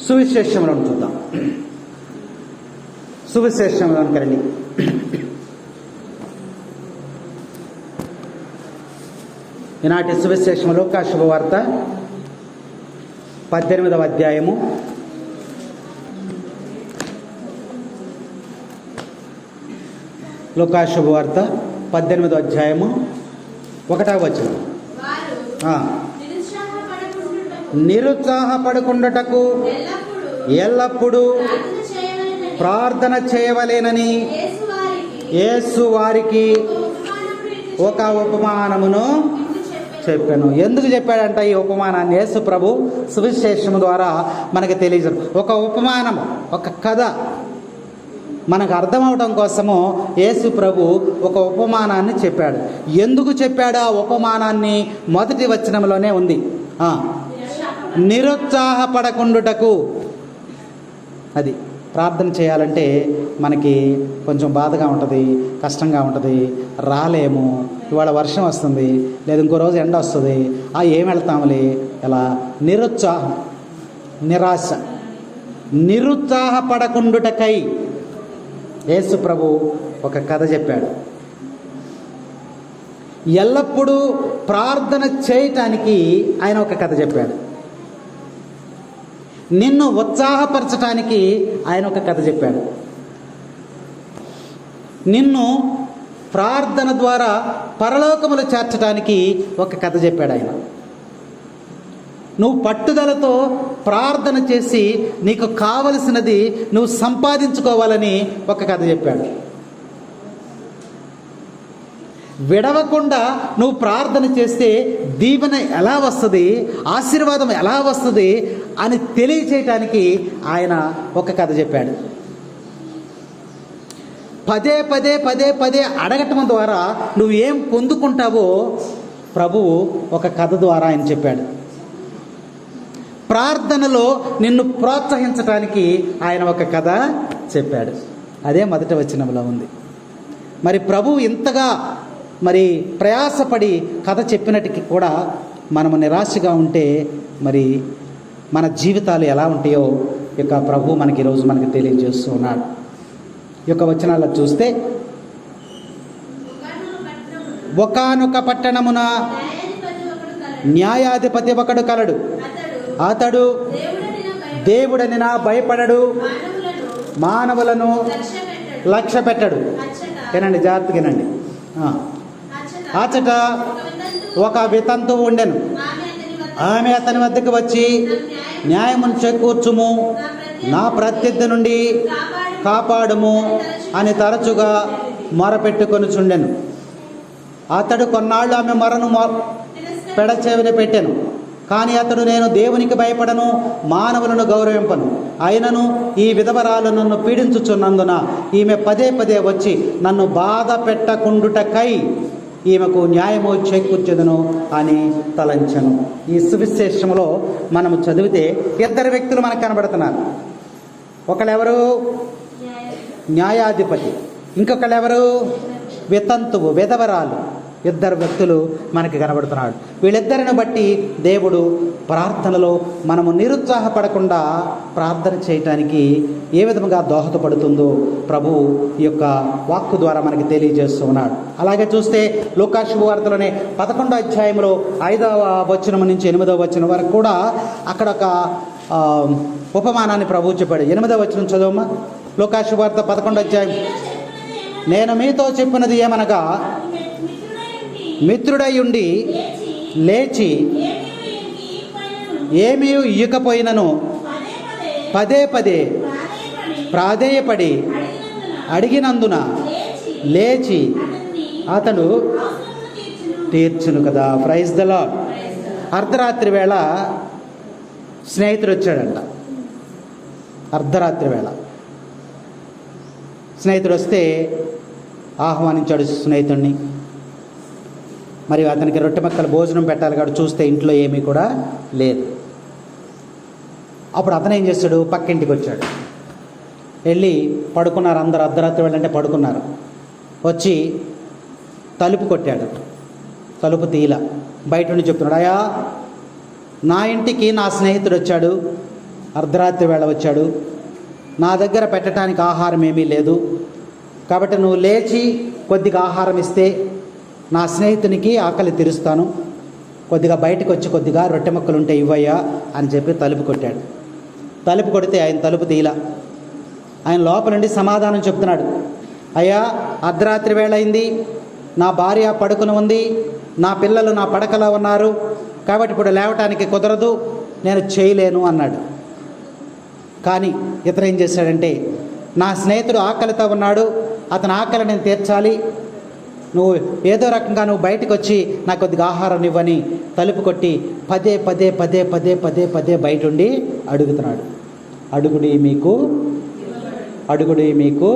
సువిశేషములను చూద్దాం. సువిశేషములను రండి. ఈనాటి సువిశేషము లూకా శుభవార్త 18వ అధ్యాయము 18వ అధ్యాయము 1వ వచనం. నిరుత్సాహపడకుండుటకు ఎల్లప్పుడూ ప్రార్థన చేయవలెనని యేసు వారికి ఒక ఉపమానమును చెప్పాను. ఎందుకు చెప్పాడంట ఈ ఉపమానాన్ని? యేసు ప్రభు సువిశేషము ద్వారా మనకు తెలియజేశారు. ఒక ఉపమానం, ఒక కథ మనకు అర్థమవడం కోసము యేసు ప్రభు ఒక ఉపమానాన్ని చెప్పాడు. ఎందుకు చెప్పాడు ఆ ఉపమానాన్ని? మొదటి వచనంలోనే ఉంది. నిరుత్సాహపడకుండుటకు. అది ప్రార్థన చేయాలంటే మనకి కొంచెం బాధగా ఉంటుంది, కష్టంగా ఉంటుంది, రాలేము, ఇవాళ వర్షం వస్తుంది, లేదా ఇంకో రోజు ఎండ వస్తుంది, ఏం వెళ్తాములే, ఎలా నిరుత్సాహం, నిరాశ. నిరుత్సాహపడకుండుటకై యేసు ప్రభు ఒక కథ చెప్పాడు. ఎల్లప్పుడూ ప్రార్థన చేయటానికి ఆయన ఒక కథ చెప్పాడు. నిన్ను ఉత్సాహపరచటానికి ఆయన ఒక కథ చెప్పాడు. నిన్ను ప్రార్థన ద్వారా పరలోకములు చేర్చడానికి ఒక కథ చెప్పాడు ఆయన. నువ్వు పట్టుదలతో ప్రార్థన చేసి నీకు కావలసినది నువ్వు సంపాదించుకోవాలని ఒక కథ చెప్పాడు. విడవకుండా నువ్వు ప్రార్థన చేస్తే దీవెన ఎలా వస్తుంది, ఆశీర్వాదం ఎలా వస్తుంది అని తెలియచేయటానికి ఆయన ఒక కథ చెప్పాడు. పదే పదే పదే పదే అడగటం ద్వారా నువ్వు ఏం పొందుకుంటావో ప్రభువు ఒక కథ ద్వారా ఆయన చెప్పాడు. ప్రార్థనలో నిన్ను ప్రోత్సహించడానికి ఆయన ఒక కథ చెప్పాడు. అదే మొదటి వచనంలో ఉంది. మరి ప్రభువు ఇంతగా ప్రయాసపడి కథ చెప్పినట్టుకి కూడా మనము నిరాశగా ఉంటే మరి మన జీవితాలు ఎలా ఉంటాయో ఇక ప్రభు మనకి ఈరోజు మనకి తెలియజేస్తూ ఉన్నాడు. ఈ యొక్క వచనాల్లో చూస్తే, ఒకానొక పట్టణమున న్యాయాధిపతి ఒకడు కలడు. అతడు దేవుడని భయపడడు, మానవులను లక్ష్య పెట్టడు. వినండి, జాగ్రత్తగా వినండి. అచట ఒక వితంతువు ఉండెను. ఆమె అతని వద్దకు వచ్చి, న్యాయమును చేకూర్చుము, నా ప్రత్యర్థి నుండి కాపాడుము అని తరచుగా మొరపెట్టుకొనుచుండెను. అతడు కొన్నాళ్ళు ఆమె మొరను పెడచెవిన పెట్టెను. కానీ అతడు, నేను దేవునికి భయపడను, మానవులను గౌరవింపను. అయినను ఈ విధవరాలు నన్ను పీడించుచున్నందున ఈమె పదే పదే వచ్చి నన్ను బాధ పెట్టకుండుటకై ఈమెకు న్యాయము చేకూర్చెదను అని తలంచెను. ఈ సువిశేషములో మనము చదివితే ఇద్దరు వ్యక్తులు మనకు కనబడుతున్నారు. ఒకళ్ళెవరు? న్యాయాధిపతి. ఇంకొకళ్ళెవరు? వితంతువు, విధవరాలు. ఇద్దరు వ్యక్తులు మనకి కనబడుతున్నాడు. వీళ్ళిద్దరిని బట్టి దేవుడు ప్రార్థనలో మనము నిరుత్సాహపడకుండా ప్రార్థన చేయటానికి ఏ విధంగా దోహదపడుతుందో ప్రభువు ఈ యొక్క వాక్కు ద్వారా మనకి తెలియజేస్తూ ఉన్నాడు. అలాగే చూస్తే లూకా శుభవార్తలోనే 11వ అధ్యాయంలో 5వ వచనం నుంచి 8వ వచనం వరకు కూడా అక్కడ ఒక ఉపమానాన్ని ప్రభువు చెప్పాడు. 8వ వచనం చదవమ్మా. లూకా శుభవార్త 11వ అధ్యాయం. నేను మీతో చెప్పినది ఏమనగా, మిత్రుడయుండి లేచి ఏమీ ఇయ్యకపోయినను పదే పదే ప్రాధేయపడి అడిగినందున లేచి అతడు తీర్చును కదా. Praise the Lord. అర్ధరాత్రి వేళ స్నేహితుడు వచ్చాడంట. అర్ధరాత్రి వేళ స్నేహితుడు వస్తే ఆహ్వానించాడు స్నేహితుడిని. మరి అతనికి రొట్టె మక్కలు భోజనం పెట్టాలి కాబట్టి చూస్తే ఇంట్లో ఏమీ కూడా లేదు. అప్పుడు అతను ఏం చేస్తాడు? పక్కింటికి వచ్చాడు. వెళ్ళి పడుకున్నారు అందరు. అర్ధరాత్రి వెళ్ళంటే పడుకున్నారు. వచ్చి తలుపు కొట్టాడు. తలుపు తీల బయట నుండి చెప్తున్నాడు, అయ్యా నా ఇంటికి నా స్నేహితుడు వచ్చాడు, అర్ధరాత్రి వేళ వచ్చాడు, నా దగ్గర పెట్టడానికి ఆహారం ఏమీ లేదు, కాబట్టి నువ్వు లేచి కొద్దిగా ఆహారం ఇస్తే నా స్నేహితునికి ఆకలి తీరుస్తాను, కొద్దిగా బయటకు వచ్చి కొద్దిగా రొట్టె ముక్కలు ఉంటే ఇవ్వయ్యా అని చెప్పి తలుపు కొట్టాడు. తలుపు కొడితే ఆయన తలుపు తీయలా. ఆయన లోపల నుండి సమాధానం చెప్తున్నాడు, అయ్యా అర్ధరాత్రి వేళ అయింది, నా భార్య పడుకుని ఉంది, నా పిల్లలు నా పడకలో ఉన్నారు, కాబట్టి ఇప్పుడు లేవటానికి కుదరదు, నేను చేయలేను అన్నాడు. కానీ ఇతను ఏం చేశాడంటే, నా స్నేహితుడు ఆకలితో ఉన్నాడు, అతని ఆకలి నేను తీర్చాలి, నువ్వు ఏదో రకంగా నువ్వు బయటకు వచ్చి నాకు కొద్దిగా ఆహారం ఇవ్వని తలుపు కొట్టి పదే పదే పదే పదే పదే పదే బయట ఉండి అడుగుతున్నాడు. అడుగుడి మీకు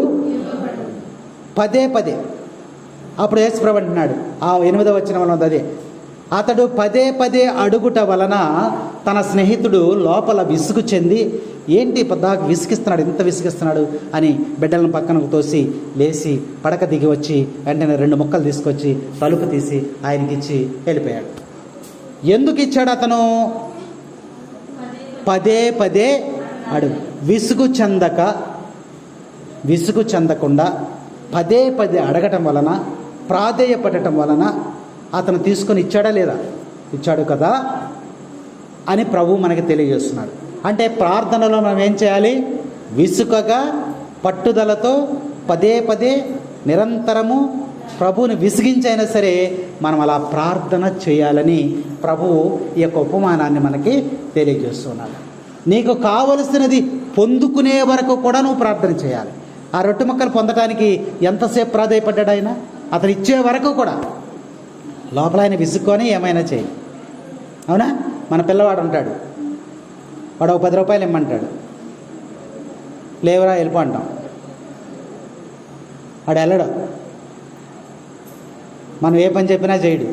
పదే పదే. అప్పుడు యేసుప్రభు అంటున్నాడు, ఆ 8వ వచనంలో ఉంది అదే, అతడు పదే పదే అడుగుట వలన తన స్నేహితుడు లోపల విసుగు చెంది, ఏంటి పద్దాకు విసిగిస్తున్నాడు, ఇంత విసిగిస్తున్నాడు అని బిడ్డలను పక్కనకు తోసి లేచి పడక దిగి వచ్చి వెంటనే 2 ముక్కలు తీసుకొచ్చి తలుపు తీసి ఆయనకి ఇచ్చి వెళ్ళిపోయాడు. ఎందుకు ఇచ్చాడు అతను? పదే పదే అడుగు, విసుగు చెందకుండా పదే పదే అడగటం వలన, ప్రాధేయపడటం వలన అతను తీసుకొని ఇచ్చాడా లేదా? ఇచ్చాడు కదా అని ప్రభు మనకి తెలియజేస్తున్నాడు. అంటే ప్రార్థనలో మనం ఏం చేయాలి? విసుకగా పట్టుదలతో పదే పదే నిరంతరము ప్రభువుని విసిగించైనా సరే మనం అలా ప్రార్థన చేయాలని ప్రభువు ఈ యొక్క ఉపమానాన్ని మనకి తెలియజేస్తున్నాడు. నీకు కావలసినది పొందుకునే వరకు కూడా నువ్వు ప్రార్థన చేయాలి. ఆ రొట్టె ముక్కలు పొందడానికి ఎంతసేపు ప్రాధేయపడ్డాడు ఆయన? అతను ఇచ్చే వరకు కూడా. లోపల ఆయన విసుక్కొని ఏమైనా చేయి. అవునా? మన పిల్లవాడు ఉంటాడు, వాడు ఒక 10 రూపాయలు ఇమ్మంటాడు, లేవరా వెళ్ళిపో అంటాం, వాడు వెళ్ళడు, మనం ఏ పని చెప్పినా చేయడు,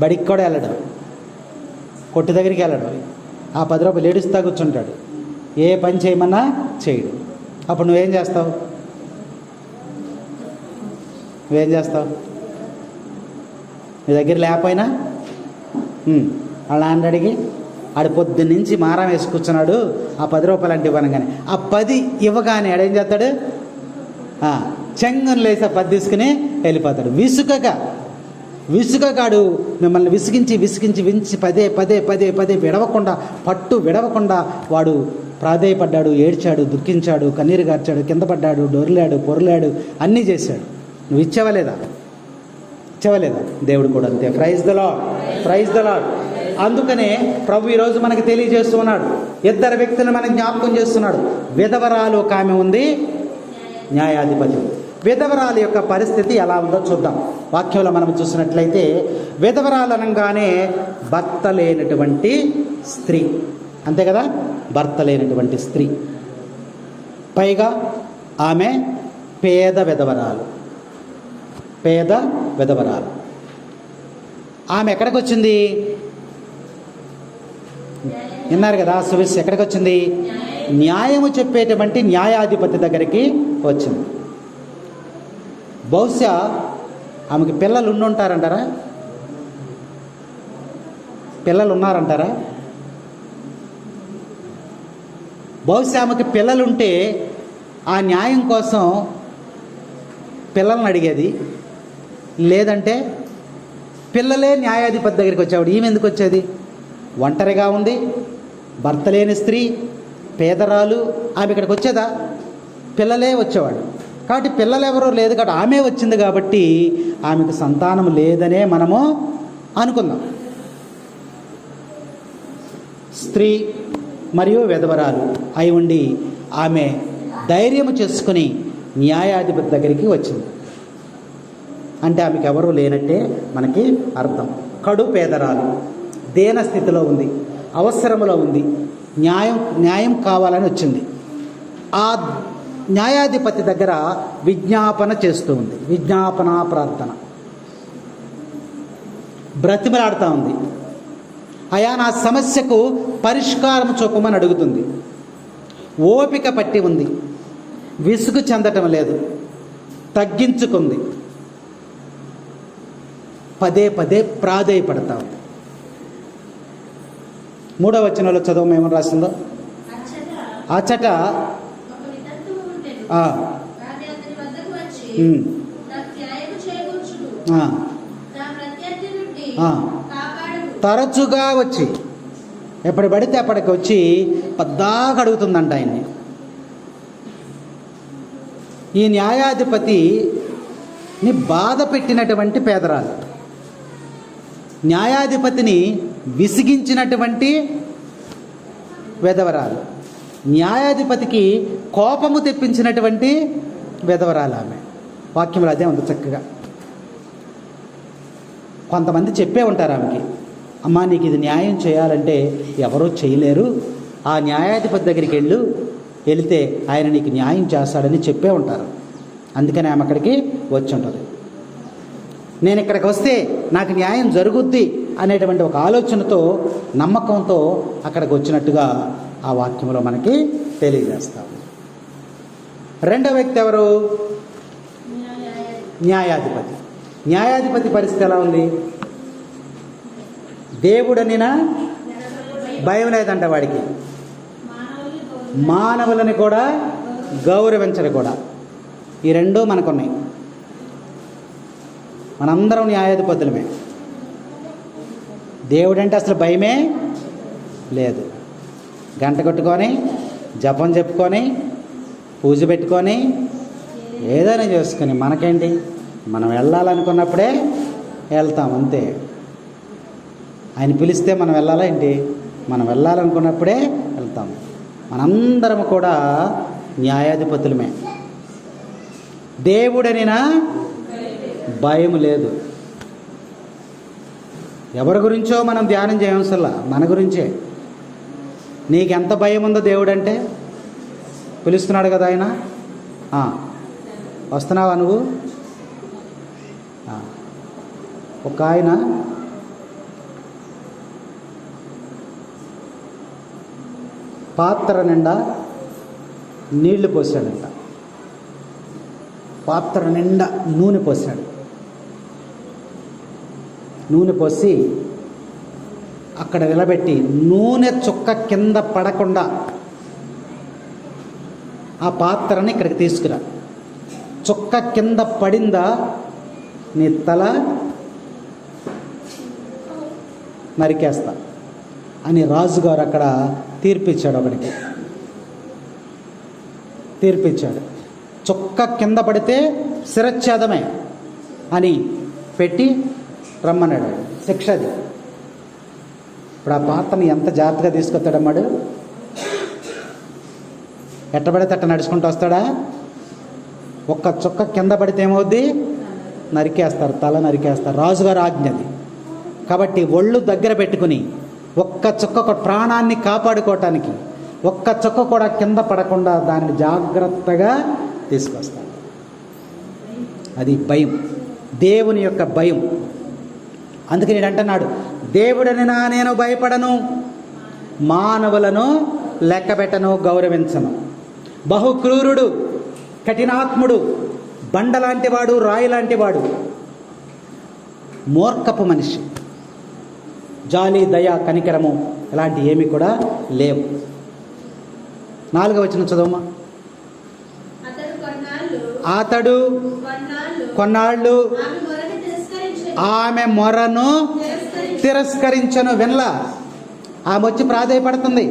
బడికి కూడా వెళ్ళడు, కొట్టు దగ్గరికి వెళ్ళడు, ఆ 10 రూపాయలు ఏడుస్తా కూర్చుంటాడు, ఏ పని చేయమన్నా చేయడు. అప్పుడు నువ్వేం చేస్తావు? నీ దగ్గర లేకపోయినా వాళ్ళ నాన్న అడిగి ఆడు పొద్దున్నుంచి మారం వేసి కూర్చున్నాడు, ఆ 10 రూపాయలు అంటే ఇవ్వనగానే ఆ 10 ఇవ్వగానే ఆడేం చేస్తాడు? చెంగను లేసి ఆ 10 తీసుకుని వెళ్ళిపోతాడు. విసుగగాడు మిమ్మల్ని విసిగించి పదే పదే పదే పదే విడవకుండా వాడు ప్రాధేయపడ్డాడు, ఏడ్చాడు, దుఃఖించాడు, కన్నీరు గార్చాడు, కింద పడ్డాడు, డొర్లాడు, పొరలాడు, అన్నీ చేశాడు. నువ్వు ఇచ్చావా లేదా? దేవుడు కూడా అంతే. Praise the Lord. అందుకనే ప్రభు ఈరోజు మనకి తెలియజేస్తూ ఉన్నాడు, 2 వ్యక్తులను మనకి జ్ఞాపకం చేస్తున్నాడు. విధవరాలు ఒక ఆమె ఉంది, న్యాయాధిపతి. విధవరాలు యొక్క పరిస్థితి ఎలా ఉందో చూద్దాం. వాక్యంలో మనం చూసినట్లయితే విధవరాలు అనగానే భర్త లేనటువంటి స్త్రీ, అంతే కదా? భర్త లేనటువంటి స్త్రీ, పైగా ఆమె పేద విధవరాలు. ఆమె ఎక్కడికి వచ్చింది? విన్నారు కదా, సువిస్ ఎక్కడికి వచ్చింది? న్యాయము చెప్పేటువంటి న్యాయాధిపతి దగ్గరికి వచ్చింది. బహుశా ఆమెకి పిల్లలు ఉండుంటారంటారా? పిల్లలు ఉన్నారంటారా? బహుశా ఆమెకి పిల్లలుంటే ఆ న్యాయం కోసం పిల్లల్ని అడిగేది, లేదంటే పిల్లలే న్యాయాధిపతి దగ్గరికి వచ్చేవాడు. ఈమె ఎందుకు వచ్చేది? ఒంటరిగా ఉంది, భర్త లేని స్త్రీ, పేదరాలు, ఆమె ఇక్కడికి వచ్చేదా? పిల్లలే వచ్చేవాడు. కాబట్టి పిల్లలు ఎవరో లేదు కాబట్టి ఆమె వచ్చింది, కాబట్టి ఆమెకు సంతానం లేదనే మనము అనుకుందాం. స్త్రీ మరియు విధవరాలు అయి ఉండి ఆమె ధైర్యం చేసుకుని న్యాయాధిపతి దగ్గరికి వచ్చింది. అంటే ఆమెకు ఎవరూ లేనట్టే మనకి అర్థం. కడు పేదరాలు, దీన స్థితిలో ఉంది, అవసరంలో ఉంది, న్యాయం కావాలని వచ్చింది. ఆ న్యాయాధిపతి దగ్గర విజ్ఞాపన చేస్తూ ఉంది, విజ్ఞాపన ప్రార్థన, బ్రతిమలాడుతూ ఉంది. అయా నా సమస్యకు పరిష్కారం చూపమని అడుగుతుంది. ఓపిక పట్టి ఉంది, విసుగు చెందటం లేదు, తగ్గించుకుంది, పదే పదే ప్రాధేయపడతా ఉంది. 3వ వచనంలో చదువు ఏమని రాసిందో? అచట ఒక వితంతువు ఉండెను. ఆ, ఆమె అతని వద్దకు వచ్చి ఉమ్, నాకు న్యాయము చేకూర్చుము. ఆ, నా ప్రత్యర్థి నుండి ఆ. కాపాడుము. తరచుగా వచ్చి ఎప్పుడు పడితే అప్పటికి వచ్చి పద్దాగా అడుగుతుందంట ఆయన్ని. ఈ న్యాయాధిపతిని బాధ పెట్టినటువంటి పేదరాలు, న్యాయాధిపతిని విసిగించినటువంటి విధవరాలు, న్యాయాధిపతికి కోపము తెప్పించినటువంటి విధవరాలు ఆమె. వాక్యంలో అదే ఉంది చక్కగా. కొంతమంది చెప్పే ఉంటారు ఆమెకి, అమ్మా నీకు ఇది న్యాయం చేయాలంటే ఎవరూ చేయలేరు, ఆ న్యాయాధిపతి దగ్గరికి వెళితే ఆయన నీకు న్యాయం చేస్తాడని చెప్పే ఉంటారు. అందుకని ఆమె అక్కడికి వచ్చి ఉంటుంది. నేను ఇక్కడికి వస్తే నాకు న్యాయం జరుగుద్ది అనేటువంటి ఒక ఆలోచనతో, నమ్మకంతో అక్కడికి వచ్చినట్టుగా ఆ వాక్యంలో మనకి తెలియజేస్తాం. రెండో వ్యక్తి ఎవరు? న్యాయాధిపతి. న్యాయాధిపతి పరిస్థితి ఎలా ఉంది? దేవుడనినా భయం లేదంట వాడికి, మానవులని కూడా గౌరవించరు కూడా. ఈ రెండూ మనకున్నాయి. మనందరం న్యాయాధిపతులమే. దేవుడంటే అసలు భయమే లేదు. గంట కొట్టుకొని, జపం చెప్పుకొని, పూజ పెట్టుకొని, ఏదైనా చేసుకొని మనకేంటి, మనం వెళ్ళాలనుకున్నప్పుడే వెళ్తాం అంతే. ఆయన పిలిస్తే మనం వెళ్ళాలా ఏంటి? మనం వెళ్ళాలనుకున్నప్పుడే వెళ్తాం. మనందరం కూడా న్యాయాధిపతులమే. దేవుడనినా భయం లేదు. ఎవరి గురించో మనం ధ్యానం చేయవలసల్లా, మన గురించే. నీకెంత భయం ఉందో దేవుడంటే? పిలుస్తున్నాడు కదా ఆయన. వస్తున్నావా నువ్వు? ఒక ఆయన పాత్ర నిండా నీళ్లు పోసాడంట. పాత్ర నిండా నూనె పోసాడు. నూనె పోసి అక్కడ నిలబెట్టి నూనె చుక్క కింద పడకుండా ఆ పాత్రని ఇక్కడికి తీసుకురా. చుక్క కింద పడిందా నీ తల నరికేస్తా అని రాజుగారు అక్కడ తీర్పిచ్చాడు. ఒకడికి తీర్పిచ్చాడు. చుక్క కింద పడితే శిరచ్ఛేదమే అని పెట్టి రమ్మన్నాడు. శిక్ష అది. ఇప్పుడు ఆ పాత్రని ఎంత జాగ్రత్తగా తీసుకొస్తాడమ్మాడు. ఎట్టబడితే అట్ట నడుచుకుంటూ వస్తాడా? ఒక్క చుక్క కింద పడితే ఏమవుద్ది? నరికేస్తారు, తల నరికేస్తారు. రాజుగారు ఆజ్ఞది. కాబట్టి ఒళ్ళు దగ్గర పెట్టుకుని ఒక్క చుక్క ప్రాణాన్ని కాపాడుకోవటానికి ఒక్క చుక్క కూడా కింద పడకుండా దానిని జాగ్రత్తగా తీసుకొస్తాడు. అది భయం, దేవుని యొక్క భయం. అందుకని నేను అంటున్నాడు, దేవుడని నేను భయపడను, మానవులను లెక్కబెట్టను, గౌరవించను. బహుక్రూరుడు, కఠినాత్ముడు, బండలాంటి వాడు, రాయి లాంటి వాడు, మూర్ఖపు మనిషి. జాలి, దయ, కనికరము ఇలాంటి ఏమి కూడా లేవు. 4వ వచనం చదవమ్మా. అతడు కొన్నాళ్ళు ఆమె మొరను తిరస్కరించను. వినలా. ఆమె వచ్చి ప్రాధేయపడుతుంది,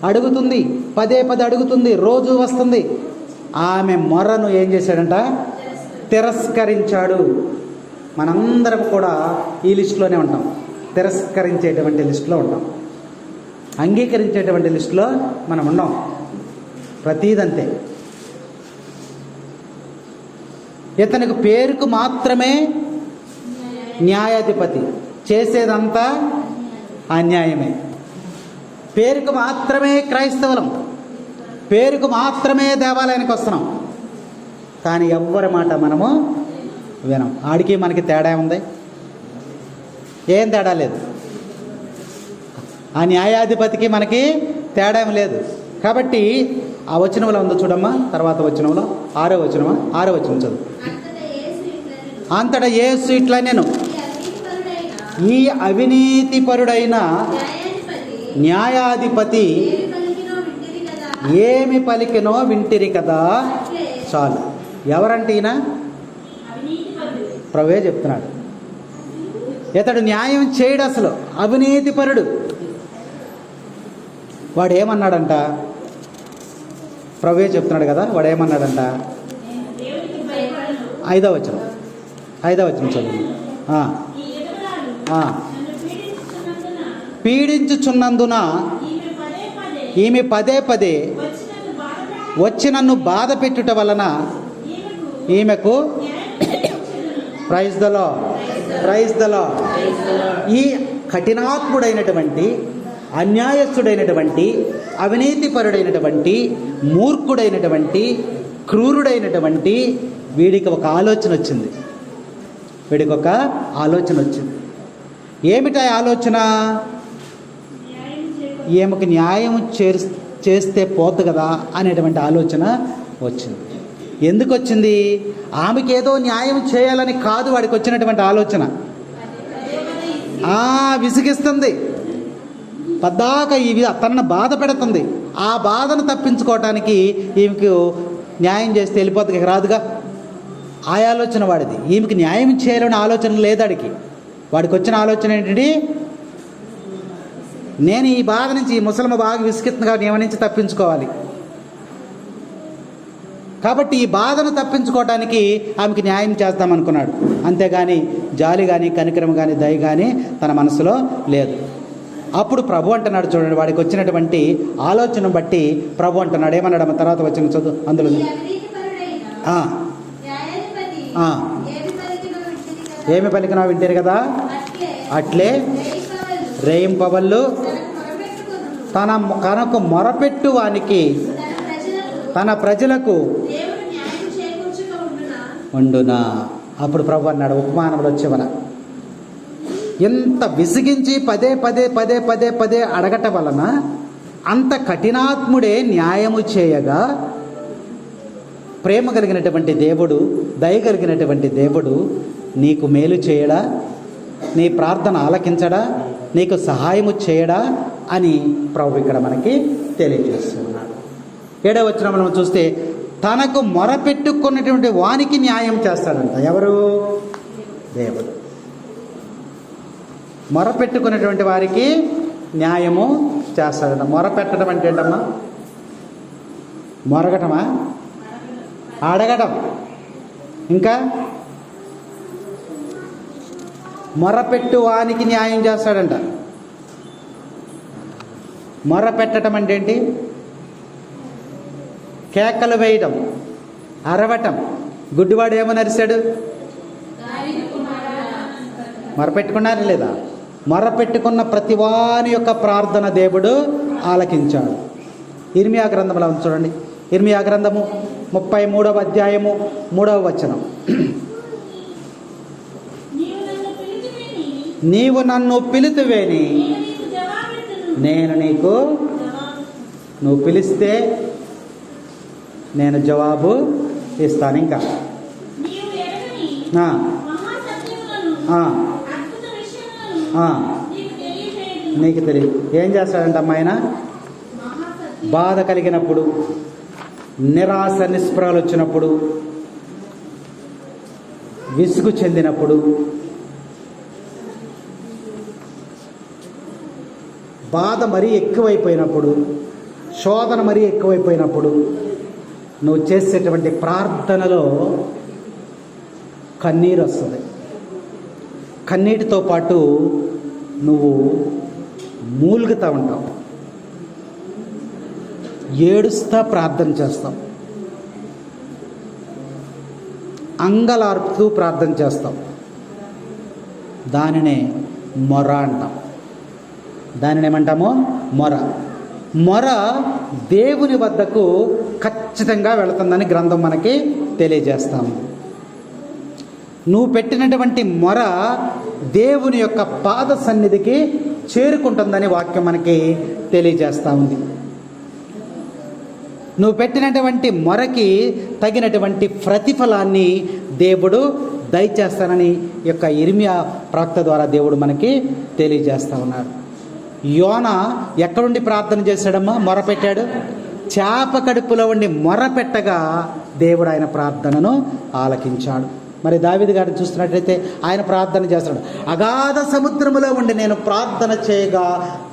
అడుగుతుంది, పదే పదే అడుగుతుంది, రోజు వస్తుంది. ఆమె మొరను ఏం చేశాడంట? తిరస్కరించాడు. మనందరం కూడా ఈ లిస్టులోనే ఉంటాం. తిరస్కరించేటువంటి లిస్టులో ఉంటాం. అంగీకరించేటువంటి లిస్టులో మనం ఉన్నాం. ప్రతీదంతే. ఇతనికి పేరుకు మాత్రమే న్యాయాధిపతి, చేసేదంతా అన్యాయమే. పేరుకు మాత్రమే క్రైస్తవులం, పేరుకు మాత్రమే దేవాలయానికి వస్తున్నాం, కానీ ఎవ్వరి మాట మనము వినం. ఆడికి మనకి తేడా ఉంది? ఏం తేడా లేదు. ఆ న్యాయాధిపతికి మనకి తేడా ఏం లేదు. కాబట్టి ఆ వచనంలో ఉందో చూడమ్మా. తర్వాత వచనంలో 6వ వచనమా? 6వ వచనం చదువు. అంతటా యేసు ఇట్లా నేను, ఈ అవినీతిపరుడైన న్యాయాధిపతి ఏమి పలికినో వింటిరి కదా. అట్లే చాలు. ఎవరంటే ఈయన? ప్రభువే చెప్తున్నాడు. ఇతడు న్యాయం చేయడు, అసలు అవినీతిపరుడు. వాడు ఏమన్నాడంట? ప్రభువే చెప్తున్నాడు కదా. వాడు ఏమన్నాడంట? 5వ వచనం చదువు. పీడించుచున్నందున ఈమె పదే పదే వచ్చి నన్ను బాధ పెట్టుట వలన ఈమెకు ప్రైజ్ ద లార్డ్. ఈ కఠినాత్ముడైనటువంటి, అన్యాయస్తుడైనటువంటి, అవినీతిపరుడైనటువంటి, మూర్ఖుడైనటువంటి, క్రూరుడైనటువంటి వీడికి ఒక ఆలోచన వచ్చింది. ఏమిటా ఆలోచన? ఈమెకు న్యాయం చేస్తే పోతుంది కదా అనేటువంటి ఆలోచన వచ్చింది. ఎందుకు వచ్చింది? ఆమెకి ఏదో న్యాయం చేయాలని కాదు వాడికి వచ్చినటువంటి ఆలోచన. విసిగిస్తుంది, పద్దాక ఇవి తనను బాధ పెడుతుంది. ఆ బాధను తప్పించుకోవటానికి ఈమెకు న్యాయం చేస్తే వెళ్ళిపోతుంది, రాదుగా. ఆ ఆలోచన వాడిది. ఈమెకి న్యాయం చేయాలని ఆలోచన లేదాడికి. వాడికి వచ్చిన ఆలోచన ఏంటంటే, నేను ఈ బాధ నుంచి, ఈ ముసలమ్మ బాగా విసిగిస్తుంది కాబట్టి ఈమె నుంచి తప్పించుకోవాలి. కాబట్టి ఈ బాధను తప్పించుకోవడానికి ఆమెకి న్యాయం చేద్దామనుకున్నాడు. అంతేగాని జాలి కానీ, కనికరం కానీ, దయ కానీ తన మనసులో లేదు. అప్పుడు ప్రభు అంటున్నాడు, చూడండి, వాడికి వచ్చినటువంటి ఆలోచన బట్టి ప్రభు అంటున్నాడు. ఏమన్నాడు? తర్వాత వచ్చిన చదువు అందులో. ఏమి పలికినా వింటారు కదా. అట్లే రేయింపవళ్ళు కనకు మొరపెట్టు వానికి తన ప్రజలకు ఉండునా. అప్పుడు ప్రభు అన్నాడు ఉపమానంలో చివర, ఎంత విసిగించి పదే పదే పదే పదే పదే అడగటం వలన అంత కఠినాత్ముడే న్యాయము చేయగా, ప్రేమ కలిగినటువంటి దేవుడు, దయ కలిగినటువంటి దేవుడు నీకు మేలు చేయడా? నీ ప్రార్థన ఆలకించడా? నీకు సహాయము చేయడా అని ప్రభు ఇక్కడ మనకి తెలియజేస్తున్నాడు. 7వ వచనం మనం చూస్తే, తనకు మొరపెట్టుకున్నటువంటి వానికి న్యాయం చేస్తాడంట. ఎవరు? దేవుడు. మొరపెట్టుకున్నటువంటి వారికి న్యాయము చేస్తాడంట. మొరపెట్టడం అంటే ఏంటమ్మా? మొరగటమా? అడగడం. ఇంకా మొరపెట్టు వానికి న్యాయం చేస్తాడంట. మొరపెట్టడం అంటే ఏంటి? కేకలు వేయడం, అరవటం. గుడ్డివాడు ఏమని అరిశాడు? మొరపెట్టుకున్నారా లేదా? మొరపెట్టుకున్న ప్రతి వాని యొక్క ప్రార్థన దేవుడు ఆలకించాడు. ఇర్మియా గ్రంథంలో చూడండి. ఇర్మియా గ్రంథము 33వ అధ్యాయము 3వ వచనం. నీవు నన్ను పిలిచివేని నేను నీకు, నువ్వు పిలిస్తే నేను జవాబు ఇస్తాను. ఇంకా నీకు తెలియదు. ఏం చేస్తాడంటమ్మా ఆయన? బాధ కలిగినప్పుడు, నిరాశ నిస్పృహలు వచ్చినప్పుడు, విసుగు చెందినప్పుడు, బాధ మరీ ఎక్కువైపోయినప్పుడు, శోధన మరీ ఎక్కువైపోయినప్పుడు నువ్వు చేసేటువంటి ప్రార్థనలో కన్నీరు వస్తుంది. కన్నీటితో పాటు నువ్వు మూలుగుతూ ఉంటావు, ఏడుస్తా ప్రార్థన చేస్తావు, అంగలార్పుతూ ప్రార్థన చేస్తావు. దానినే మొర అంటాం. దానిని ఏమంటాము? మొర. మొర దేవుని వద్దకు ఖచ్చితంగా వెళుతుందని గ్రంథం మనకి తెలియజేస్తాము. నువ్వు పెట్టినటువంటి మొర దేవుని యొక్క పాద సన్నిధికి చేరుకుంటుందని వాక్యం మనకి తెలియజేస్తూ ఉంది. నువ్వు పెట్టినటువంటి మొరకి తగినటువంటి ప్రతిఫలాన్ని దేవుడు దయచేస్తానని యొక్క ఇర్మియా ప్రవక్త ద్వారా దేవుడు మనకి తెలియజేస్తూ ఉన్నాడు. యోనా ఎక్కడుండి ప్రార్థన చేశాడమ్మా? మొరపెట్టాడు. చేప కడుపులో ఉండి మొరపెట్టగా దేవుడు ఆయన ప్రార్థనను ఆలకించాడు. మరి దావీదు గారిని చూస్తున్నట్లయితే ఆయన ప్రార్థన చేస్తున్నాడు. అగాధ సముద్రములో ఉండి నేను ప్రార్థన చేయగా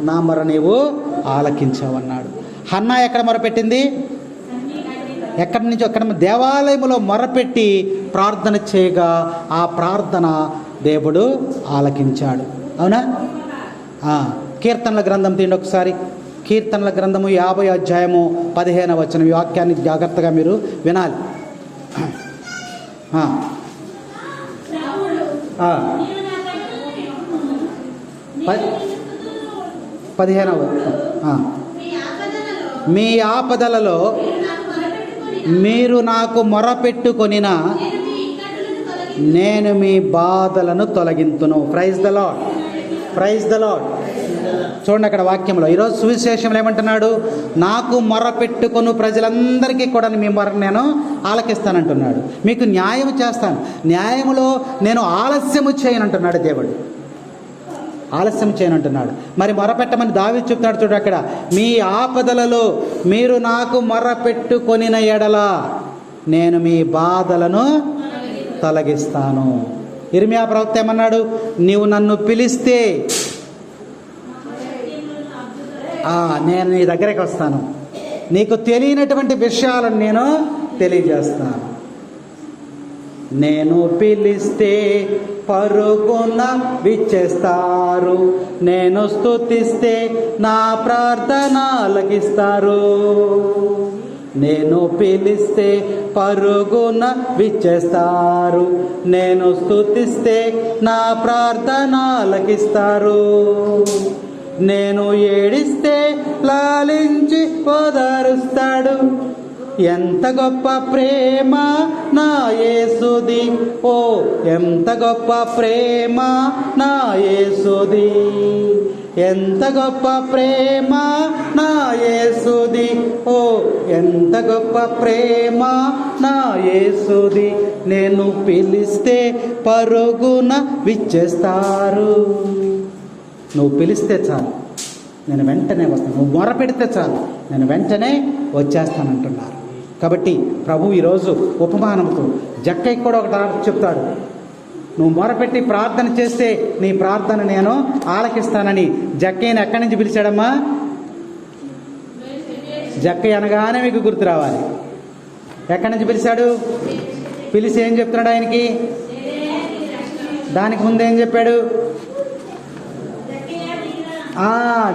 నా మొర నీవు ఆలకించావన్నాడు. హన్నా ఎక్కడ మొరపెట్టింది? ఎక్కడి నుంచో ఎక్కడ దేవాలయములో మొరపెట్టి ప్రార్థన చేయగా ఆ ప్రార్థన దేవుడు ఆలకించాడు. అవునా? కీర్తనల గ్రంథం తీయండి ఒకసారి. కీర్తనల గ్రంథము 50 అధ్యాయము 15వ వచనం. ఈ వాక్యాన్ని జాగ్రత్తగా మీరు వినాలి. 15వ మీ ఆపదలలో మీరు నాకు మొరపెట్టుకొనిన నేను మీ బాధలను తొలగింతును. Praise the Lord, praise the Lord. చూడండి అక్కడ వాక్యంలో ఈరోజు సువిశేషంలో ఏమంటున్నాడు? నాకు మొరపెట్టుకొను ప్రజలందరికీ కూడా మీ మొర నేను ఆలకిస్తానంటున్నాడు. మీకు న్యాయం చేస్తాను, న్యాయములో నేను ఆలస్యము చేయనంటున్నాడు దేవుడు. ఆలస్యం చేయనంటున్నాడు. మరి మొరపెట్టమని దావీదు చెప్తున్నాడు. చూడు అక్కడ, మీ ఆపదలలో మీరు నాకు మొరపెట్టుకొనిన ఎడల నేను మీ బాధలను తొలగిస్తాను. ఇర్మియా ప్రవక్త ఏమన్నాడు? నీవు నన్ను పిలిస్తే నేను నీ దగ్గరికి వస్తాను, నీకు తెలియనటువంటి విషయాలను నేను తెలియజేస్తాను. నేను పిలిస్తే పరుగున విచ్చేస్తారు, నేను స్తుతిస్తే నా ప్రార్థన ఆలకిస్తారు. నేను పిలిస్తే పరుగున విచ్చేస్తారు, నేను స్తుతిస్తే నా ప్రార్థన ఆలకిస్తారు. నేను ఏడిస్తే లాలించి ఓదారుస్తాడు. ఎంత గొప్ప ప్రేమ నా యేసుది, ఓ ఎంత గొప్ప ప్రేమ నా యేసుది, ఎంత గొప్ప ప్రేమ నా యేసుది, ఓ ఎంత గొప్ప ప్రేమ నా యేసుది. నేను పిలిస్తే పరుగున విచ్చేస్తారు. నువ్వు పిలిస్తే చాలు, నేను వెంటనే వస్తాను. నువ్వు మొర పెడితే చాలు, నేను వెంటనే వచ్చేస్తానంటున్నారు. కాబట్టి ప్రభు ఈరోజు ఉపమానంతో జక్కయ్య కూడా ఒకటి చెప్తాడు. నువ్వు మొరపెట్టి ప్రార్థన చేస్తే నీ ప్రార్థన నేను ఆలకిస్తానని. జక్కయ్యని ఎక్కడి నుంచి పిలిచాడమ్మా? జక్కయ్య అనగానే మీకు గుర్తు రావాలి. ఎక్కడి నుంచి పిలిచాడు? పిలిచి ఏం చెప్తున్నాడు ఆయనకి? దానికి ముందేం చెప్పాడు?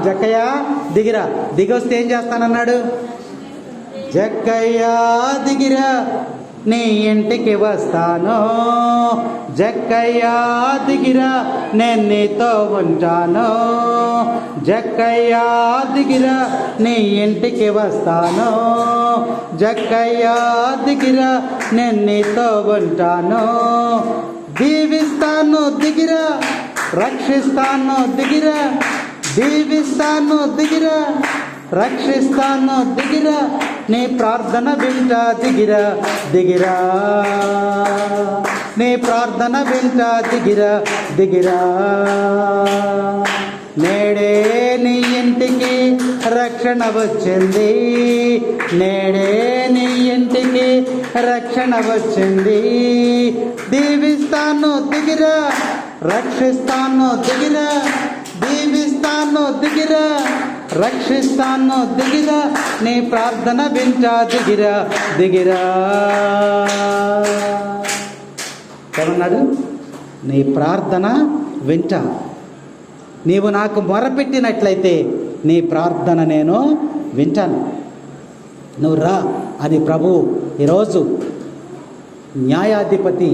జక్కయ్య దిగిరా. దిగి వస్తే ఏం చేస్తానన్నాడు? జక్కయ్య దిగిరా, నీ ఇంటికి వస్తాను. జక్కయ్య దిగిరా, నేను నీతో ఉంటాను. జక్కయ్య దిగిరా, నీ ఇంటికి వస్తాను. జక్కయ్య దిగిరా, నేను నీతో ఉంటాను. దీవిస్తాను దిగిరా, రక్షిస్తాను దిగిరా, దీవిస్తాను దిగిరా, రక్షిస్తాను దిగిరా, నీ ప్రార్థన వింటా దిగిరా, దిగిరా, నీ ప్రార్థన వింటా దిగిరా, దిగిరా. నేడే నీ ఇంటికి రక్షణ వచ్చింది, నేడే నీ ఇంటికి రక్షణ వచ్చింది. దీవిస్తాను దిగిరా, రక్షిస్తాను దిగిరా, దీవిస్తాను దిగిరా, రక్షిస్తాను దిగిరా, నీ ప్రార్థన వింటా దిగిరా, దిగిరా. ఏమన్నాడు? నీ ప్రార్థన వింటా. నీవు నాకు మొరపెట్టినట్లయితే నీ ప్రార్థన నేను వింటాను, నువ్వు రా అని ప్రభు ఈరోజు న్యాయాధిపతి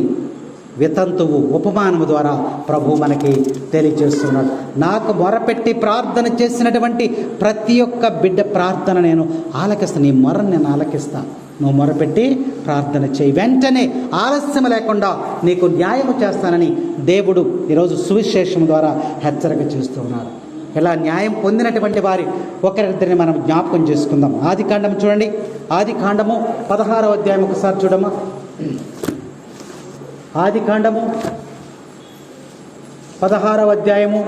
వితంతువు ఉపమానము ద్వారా ప్రభు మనకి తెలియజేస్తున్నాడు. నాకు మొరపెట్టి ప్రార్థన చేసినటువంటి ప్రతి ఒక్క బిడ్డ ప్రార్థన నేను ఆలకిస్తాను. నీ మొరను నేను ఆలకిస్తాను. నువ్వు మొరపెట్టి ప్రార్థన చేయి, వెంటనే ఆలస్యం లేకుండా నీకు న్యాయము చేస్తానని దేవుడు ఈరోజు సువిశేషం ద్వారా హెచ్చరిక చేస్తూ ఉన్నాడు. ఇలా న్యాయం పొందినటువంటి వారి ఒకరిద్దరిని మనం జ్ఞాపకం చేసుకుందాం. ఆదికాండం చూడండి, ఆదికాండము 16వ అధ్యాయం ఒకసారి చూడమ్మా. ఆదికాండము 16వ అధ్యాయము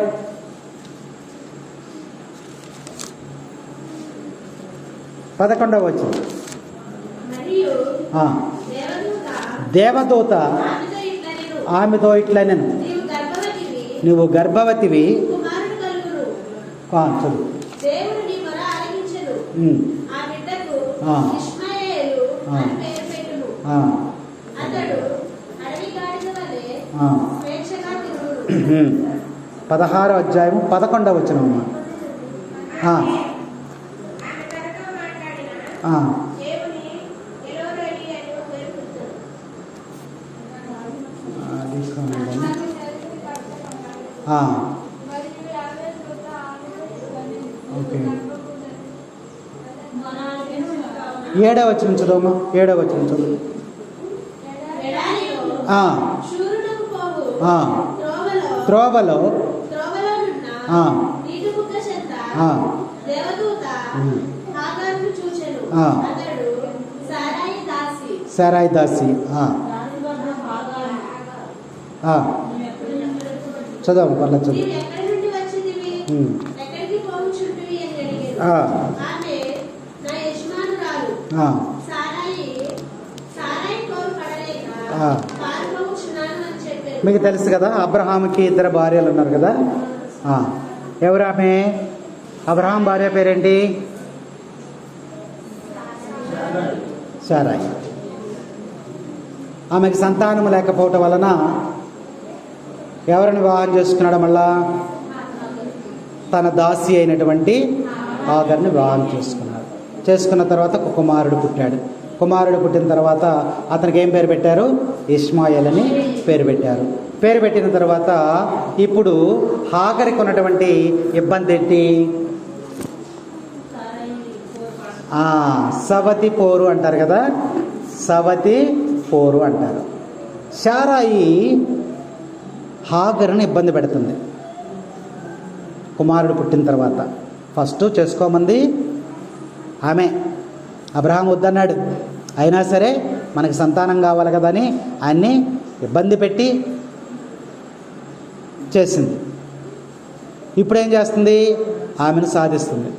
1 11వ వచనం. మరియు ఆ, దేవదూత దేవదూత ఆమెతో ఇట్లా నేను, ఆమెతో ఇట్లా నేను నీవు గర్భవతివి, నువ్వు గర్భవతివి. కుమారుడు కలుగును. చదువు. దేవుడు నీ మొర ఆలకించెను. ఉమ్, ఆ బిడ్డకు ఆ. ఇష్మాయేలు అని పేరు పెట్టును. ఆ, అతడు అడవి గాడిద వలె ఆ. స్వేచ్ఛగా తిరుగును. 16వ అధ్యాయము 11వ వచనం అమ్మా. ఆ, ఆమె తనతో మాట్లాడిన ఆ, దేవుని ఎలోరై అని పేరు పెట్టును. అది కాదండి. ఆ, ఓకే. 7వ వచనం చదవమ్మా. 7వ వచనం చదువు. ఎడారిలో ఆ, శూరునకు పోవు ఆ. త్రోవలో త్రోవలో త్రోవలోనున్న ఆ. నీటి బుగ్గ చెంత ఆ. దేవదూత ఉమ్. హాగారును చూచెను. ఆ. అతడు సారాయి దాసి. సారాయి దాసి. ఆ, ఆ. చదవమ్మ, పర్లేదు చదువు. నీవు ఎక్కడి నుండి వచ్చితివి? ఉమ్. ఎక్కడికి పోవుచుంటివి అని అడిగాడు. ఆ. ఆమె నా యజమానురాలు ఆ, సారాయి కోరు పడలేక ఆ. పారిపోవచ్చున్నాను అని చెప్పాను. మీకు తెలుసు కదా, అబ్రహాముకి 2 భార్యలు ఉన్నారు కదా. ఆ, ఎవరామె? అబ్రహాం భార్య పేరేంటి? సారాయి. ఆమెకి సంతానం లేకపోవటం వలన ఎవరిని వివాహం చేసుకున్నాడు? మళ్ళా తన దాసి అయినటువంటి హాగర్ని వివాహం చేసుకున్నాడు. చేసుకున్న తర్వాత ఒక కుమారుడు పుట్టాడు. కుమారుడు పుట్టిన తర్వాత అతనికి ఏం పేరు పెట్టారు? ఇష్మాయేల్ అని పేరు పెట్టారు. పేరు పెట్టిన తర్వాత ఇప్పుడు హాగరికి ఉన్నటువంటి ఇబ్బంది ఏంటి? సవతి పోరు అంటారు కదా, సవతి పోరు అంటారు. శారాయి హాగరుని ఇబ్బంది పెడుతుంది. కుమారుడు పుట్టిన తర్వాత ఫస్ట్ చేసుకోమంది ఆమె. అబ్రహాం వద్దన్నాడు, అయినా సరే మనకి సంతానం కావాలి కదా అని ఆయన్ని ఇబ్బంది పెట్టి చేసింది. ఇప్పుడు ఏం చేస్తుంది? ఆమెను సాధిస్తుంది.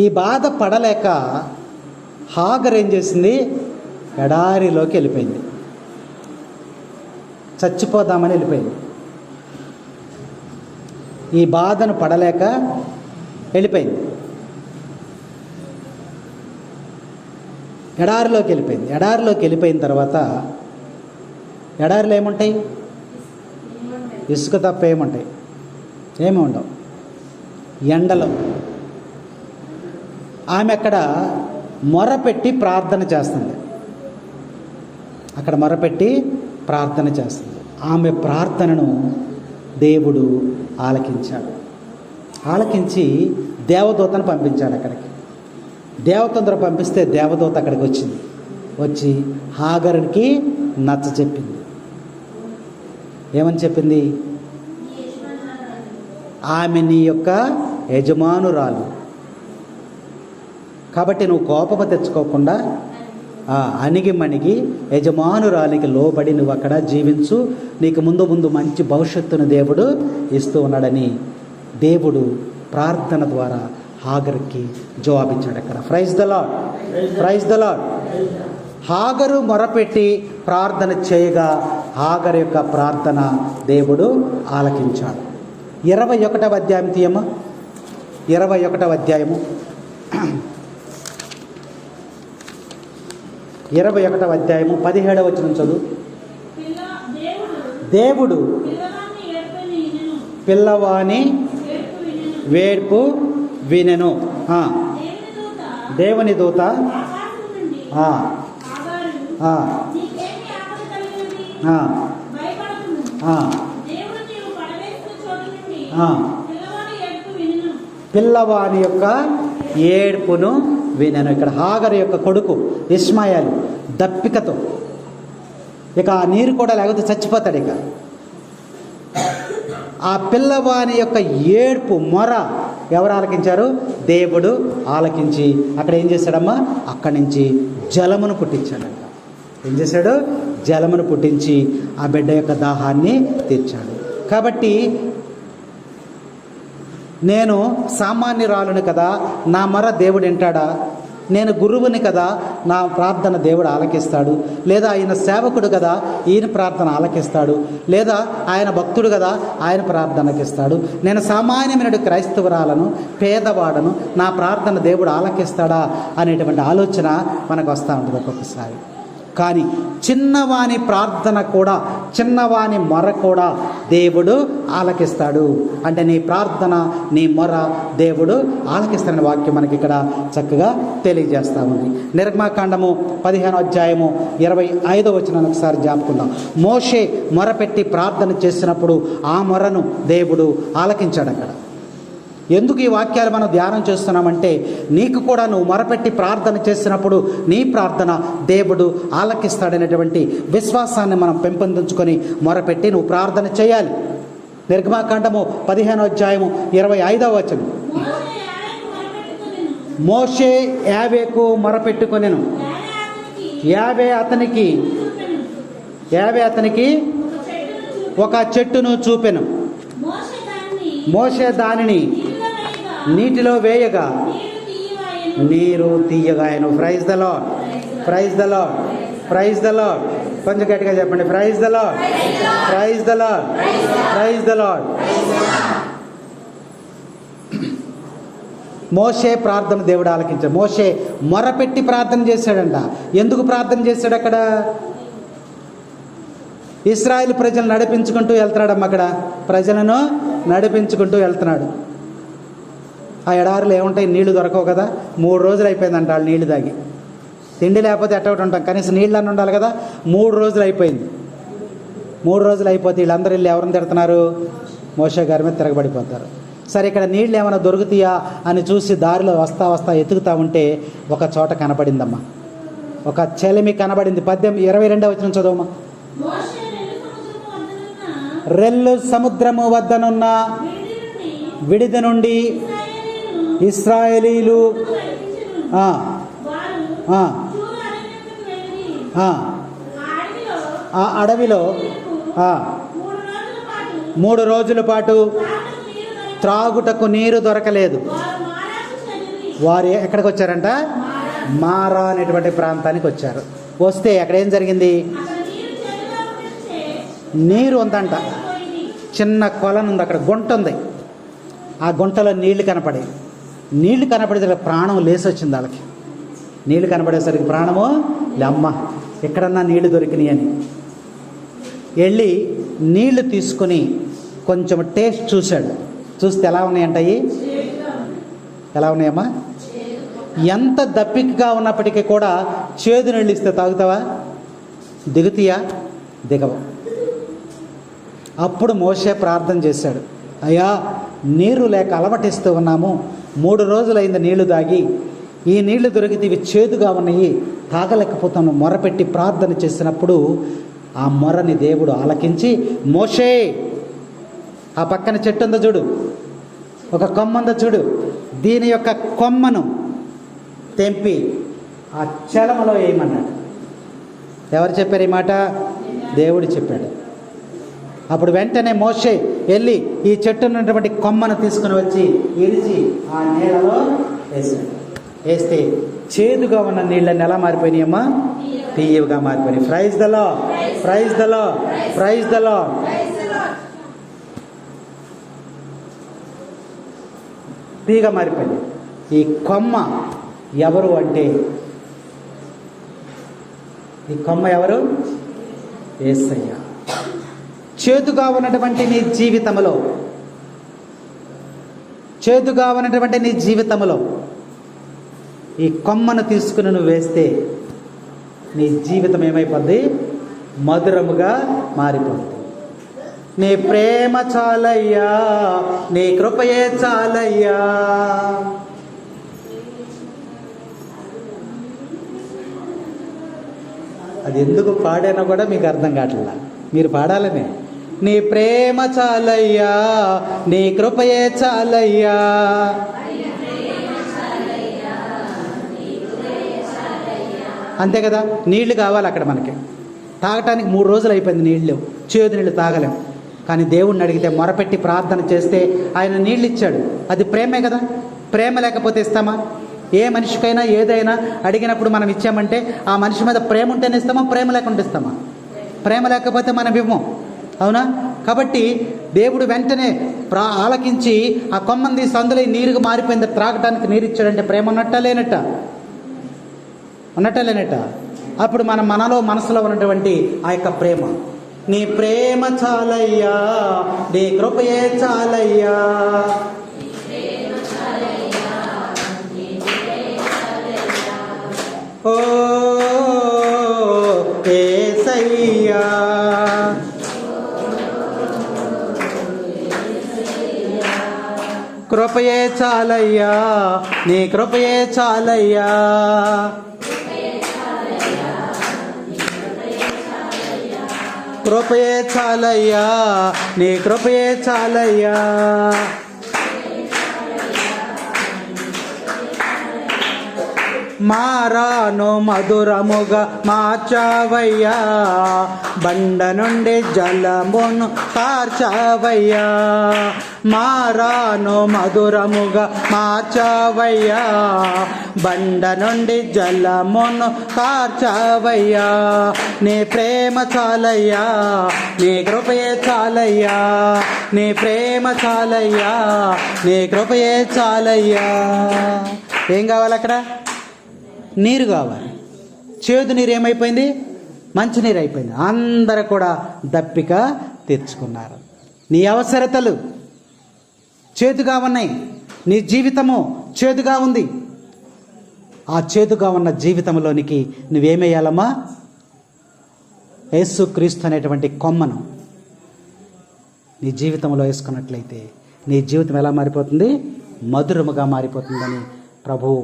ఈ బాధ పడలేక హాగర్ ఏం చేసింది? ఎడారిలోకి వెళ్ళిపోయింది. చచ్చిపోదామని వెళ్ళిపోయింది. ఈ బాధను పడలేక వెళ్ళిపోయింది. ఎడారిలోకి వెళ్ళిపోయింది. ఎడారిలోకి వెళ్ళిపోయిన తర్వాత ఎడారిలో ఏముంటాయి? ఇసుక తప్ప ఏముంటాయి? ఏమి ఉండవు. ఎండలో ఆమె అక్కడ మొరపెట్టి ప్రార్థన చేస్తుంది. అక్కడ మొరపెట్టి ప్రార్థన చేస్తుంది. ఆమె ప్రార్థనను దేవుడు ఆలకించాడు. ఆలకించి దేవదూతను పంపించాడు అక్కడికి. దేవదూతను పంపిస్తే దేవదూత అక్కడికి వచ్చింది. వచ్చి హాగరునికి నచ్చ చెప్పింది. ఏమని చెప్పింది? ఆమె నీ యొక్క యజమానురాలు కాబట్టి నువ్వు కోపము తెచ్చుకోకుండా అణిగి మణిగి యజమానురాలికి లోబడి నువ్వు అక్కడ జీవించు, నీకు ముందు ముందు మంచి భవిష్యత్తును దేవుడు ఇస్తూ ఉన్నాడని దేవుడు ప్రార్థన ద్వారా హాగర్కి జవాబిచ్చాడు. అక్కడ praise the Lord, praise the Lord. Hagar మొరపెట్టి ప్రార్థన చేయగా హాగరు యొక్క ప్రార్థన దేవుడు ఆలకించాడు. 21వ అధ్యాయం తీయమ్మా. 21వ అధ్యాయము 21వ అధ్యాయము 17వ వచనం చదువు. దేవుడు పిల్లవాని వేడ్పు వినెను. దేవుని దూత పిల్లవాని యొక్క ఏడ్పును వినెను. ఇక్కడ హాగరు యొక్క కొడుకు ఇష్మాయేలు దప్పికతో ఇక ఆ నీరు కూడా లేకపోతే చచ్చిపోతాడు. ఇక ఆ పిల్లవాని యొక్క ఏడ్పు మొర ఎవరు ఆలకించారు? దేవుడు ఆలకించి అక్కడ ఏం చేశాడమ్మా? అక్కడి నుంచి జలమును పుట్టించాడంట. ఏం చేశాడు? జలమును పుట్టించి ఆ బిడ్డ యొక్క దాహాన్ని తీర్చాడు. కాబట్టి నేను సామాన్యురాలుని కదా, నా మొర దేవుడు వింటాడా? నేను గురువుని కదా, నా ప్రార్థన దేవుడు ఆలకిస్తాడు. లేదా ఆయన సేవకుడు కదా, ఈయన ప్రార్థన ఆలకిస్తాడు. లేదా ఆయన భక్తుడు కదా, ఆయన ప్రార్థనకిస్తాడు. నేను సామాన్యమైన క్రైస్తవురాలను, పేదవాడను, నా ప్రార్థన దేవుడు ఆలకిస్తాడా అనేటువంటి ఆలోచన మనకు వస్తూ ఉంటుంది ఒక్కొక్కసారి. కానీ చిన్నవాని ప్రార్థన కూడా, చిన్నవాని మొర కూడా దేవుడు ఆలకిస్తాడు. అంటే నీ ప్రార్థన, నీ మొర దేవుడు ఆలకిస్తాడని వాక్యం మనకి ఇక్కడ చక్కగా తెలియజేస్తూ ఉంది. నిర్గమాకాండము 15వ అధ్యాయము 25వ వచనాన్ని ఒకసారి జ్ఞాపకుందాం. మోషే మొరపెట్టి ప్రార్థన చేసినప్పుడు ఆ మొరను దేవుడు ఆలకించాడు. అక్కడ ఎందుకు ఈ వాక్యాలు మనం ధ్యానం చేస్తున్నామంటే, నీకు కూడా నువ్వు మొరపెట్టి ప్రార్థన చేసినప్పుడు నీ ప్రార్థన దేవుడు ఆలకిస్తాడనేటువంటి విశ్వాసాన్ని మనం పెంపొందించుకొని మొరపెట్టి నువ్వు ప్రార్థన చేయాలి. నిర్గమాకాండము 15వ అధ్యాయము 25వ వచనం. మోషే యావేకు మొరపెట్టుకొనెను, యావే అతనికి ఒక చెట్టును చూపెను. మోషే దానిని నీటిలో వేయగా నీరు తీయగాయను. Praise the Lord, praise the Lord, praise the Lord. కొంచెం గట్టిగా చెప్పండి, praise the Lord, praise the Lord, praise the Lord. మోషే ప్రార్థన దేవుడు ఆలకించాడు. మోషే మొరపెట్టి ప్రార్థన చేశాడంట. ఎందుకు ప్రార్థన చేశాడు? అక్కడ ఇశ్రాయేలు ప్రజలను నడిపించుకుంటూ వెళ్తున్నాడమ్మ. అక్కడ ప్రజలను నడిపించుకుంటూ వెళ్తున్నాడు. ఆ ఎడారులు ఏముంటాయి, నీళ్లు దొరకవు కదా. 3 రోజులు అయిపోయిందంట వాళ్ళు నీళ్లు తాగి. తిండి లేకపోతే ఎట్టొకటి ఉంటాం, కనీసం నీళ్ళు అన్నీ ఉండాలి కదా. 3 రోజులు అయిపోయింది. 3 రోజులు అయిపోతే వీళ్ళందరూ వెళ్ళి ఎవరిని తిడుతున్నారు? మోషే గారి మీద తిరగబడిపోతారు. సరే, ఇక్కడ నీళ్ళు ఏమైనా దొరుకుతాయా అని చూసి దారిలో వస్తా ఎతుకుతా ఉంటే ఒక చోట కనపడిందమ్మా, ఒక చెలిమి కనబడింది. 22వ వచనం చదవమ్మా. రెల్లు సముద్రము వద్దనున్న విడిది నుండి ఇశ్రాయేలీలు ఆ అడవిలో 3 రోజుల పాటు త్రాగుటకు నీరు దొరకలేదు. వారు ఎక్కడికి వచ్చారంట? మారా అనేటువంటి ప్రాంతానికి వచ్చారు. వస్తే అక్కడ ఏం జరిగింది? నీరు ఉందంట. చిన్న కొలను అక్కడ గుంట ఉంది. ఆ గుంటలో నీళ్లు కనపడాయి. నీళ్లు కనపడేసరికి ప్రాణం లేసి వచ్చింది వాళ్ళకి. నీళ్లు కనపడేసరికి ప్రాణము అమ్మ ఎక్కడన్నా నీళ్లు దొరికినాయి అని వెళ్ళి నీళ్లు తీసుకుని కొంచెం టేస్ట్ చూశాడు. చూస్తే ఎలా ఉన్నాయంటాయి? ఎలా ఉన్నాయమ్మా? ఎంత దప్పికగా ఉన్నప్పటికీ కూడా చేదు నీళ్ళు ఇస్తే తాగుతావా? దిగుతాయా? దిగవు. అప్పుడు మోషే ప్రార్థన చేశాడు, అయ్యా నీరు లేక అలమటిస్తూ ఉన్నాము, 3 రోజులైంది నీళ్లు తాగి, ఈ నీళ్లు దొరికితే ఇవి చేదుగా ఉన్నాయి, తాగలేకపోతాను. మొరపెట్టి ప్రార్థన చేసినప్పుడు ఆ మొరని దేవుడు ఆలకించి, మోషే ఆ పక్కన చెట్టు ఉందో చూడు, ఒక కొమ్మ ఉందో చూడు, దీని యొక్క కొమ్మను తెంపి ఆ చలమలో వేయమన్నాడు. ఎవరు చెప్పారు ఈ మాట? దేవుడు చెప్పాడు. అప్పుడు వెంటనే మోషే వెళ్ళి ఈ చెట్టు ఉన్నటువంటి కొమ్మను తీసుకుని వచ్చి ఇరిచి ఆ నీళ్ళలో వేసాడు. వేస్తే చేదుగా ఉన్న నీళ్ళని ఎలా మారిపోయినాయమ్మా? తీయగా మారిపోయినాయి. Praise the Lord, praise the Lord, praise the Lord. తీయగా మారిపోయింది. ఈ కొమ్మ ఎవరు అంటే, ఈ కొమ్మ ఎవరు? యేసయ్య. చేదుగా ఉన్నటువంటి నీ జీవితంలో, చేదుగా ఉన్నటువంటి నీ జీవితంలో ఈ కొమ్మను తీసుకుని నువ్వు వేస్తే నీ జీవితం ఏమైపోద్ది? మధురముగా మారిపోద్ది. నీ ప్రేమ చాలయ్యా, నీ కృపయే చాలయ్యా. అది ఎందుకు పాడానో కూడా మీకు అర్థం కావట్లా. మీరు పాడాలనే, నీ ప్రేమ చాలయ్యా, నీ కృపయే చాలయ్యా. అంతే కదా. నీళ్లు కావాలి అక్కడ మనకి తాగటానికి. 3 రోజులు అయిపోయింది, నీళ్ళు లేవు, చేదు నీళ్ళు తాగలేము. కానీ దేవుణ్ణి అడిగితే మొరపెట్టి ప్రార్థన చేస్తే ఆయన నీళ్ళు ఇచ్చాడు. అది ప్రేమే కదా. ప్రేమ లేకపోతే ఇస్తామా? ఏ మనిషికైనా ఏదైనా అడిగినప్పుడు మనం ఇచ్చామంటే ఆ మనిషి మీద ప్రేమ ఉంటేనే ఇస్తామా, ప్రేమ లేకుండా ఇస్తామా? ప్రేమ లేకపోతే మనం ఇవ్వం. అవునా? కాబట్టి దేవుడు వెంటనే ఆలకించి ఆ కొమ్మని తీసి అందులో నీరుగా మారిపోయింది, త్రాగటానికి నీరు ఇచ్చాడంటే ప్రేమ ఉన్నట్ట లేనట్ట? అప్పుడు మనలో మనసులో ఉన్నటువంటి ఆ యొక్క ప్రేమ, నీ ప్రేమ చాలయ్యా, నీ కృపయే చాలయ్యా, ఓ యేసయ్యా, కృపయే చాలయ్యా, నీ కృపయే చాలయ్యా, కృపయే చాలయ్యా, నీ కృపయే చాలయ్యా. మారాను మధురముగా మార్చావయ్యా, బండ నుండి జలమును కార్చావయ్యా, మారాను మధురముగా మార్చావయ్యా, బండ నుండి జలమును కార్చావయ్యా, నీ ప్రేమ చాలయ్యా, నీ కృపయే చాలయ్యా, నీ ప్రేమ చాలయ్యా, నీ కృపయే చాలయ్యా. ఏం కావాలి అక్కడ? నీరు కావాలి. చేదు నీరు ఏమైపోయింది? మంచినీరు అయిపోయింది. అందరూ కూడా దప్పిక తీర్చుకున్నారు. నీ అవసరతలు చేదుగా ఉన్నాయి, నీ జీవితము చేదుగా ఉంది. ఆ చేదుగా ఉన్న జీవితంలోనికి నువ్వేమేయాలమ్మా? యేసుక్రీస్తు అనేటువంటి కొమ్మను నీ జీవితంలో వేసుకున్నట్లయితే నీ జీవితం ఎలా మారిపోతుంది? మధురముగా మారిపోతుందని ప్రభువు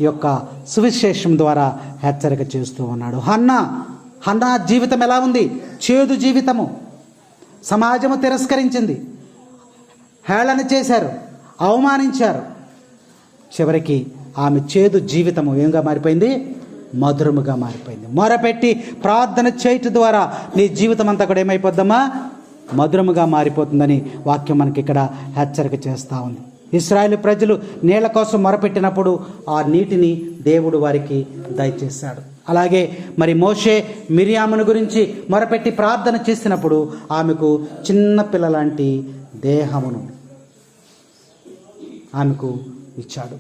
ఈ యొక్క సువిశేషం ద్వారా హెచ్చరిక చేస్తూ ఉన్నాడు. హన్నా జీవితం ఎలా ఉంది? చేదు జీవితము. సమాజము తిరస్కరించింది, హేళన చేశారు, అవమానించారు. చివరికి ఆమె చేదు జీవితము ఏంగా మారిపోయింది? మధురముగా మారిపోయింది. మొరపెట్టి ప్రార్థన చేయటం ద్వారా నీ జీవితం అంతా కూడా ఏమైపోద్దమ్మా? మధురముగా మారిపోతుందని వాక్యం మనకి ఇక్కడ హెచ్చరిక చేస్తూ ఉంది. ఇశ్రాయేలు ప్రజలు నీళ్ల కోసం మొరపెట్టినప్పుడు ఆ నీటిని దేవుడు వారికి దయచేశాడు. అలాగే మరి మోషే మిరియామును గురించి మొరపెట్టి ప్రార్థన చేసినప్పుడు ఆమెకు చిన్న పిల్లలాంటి దేహమును ఆమెకు ఇచ్చాడు.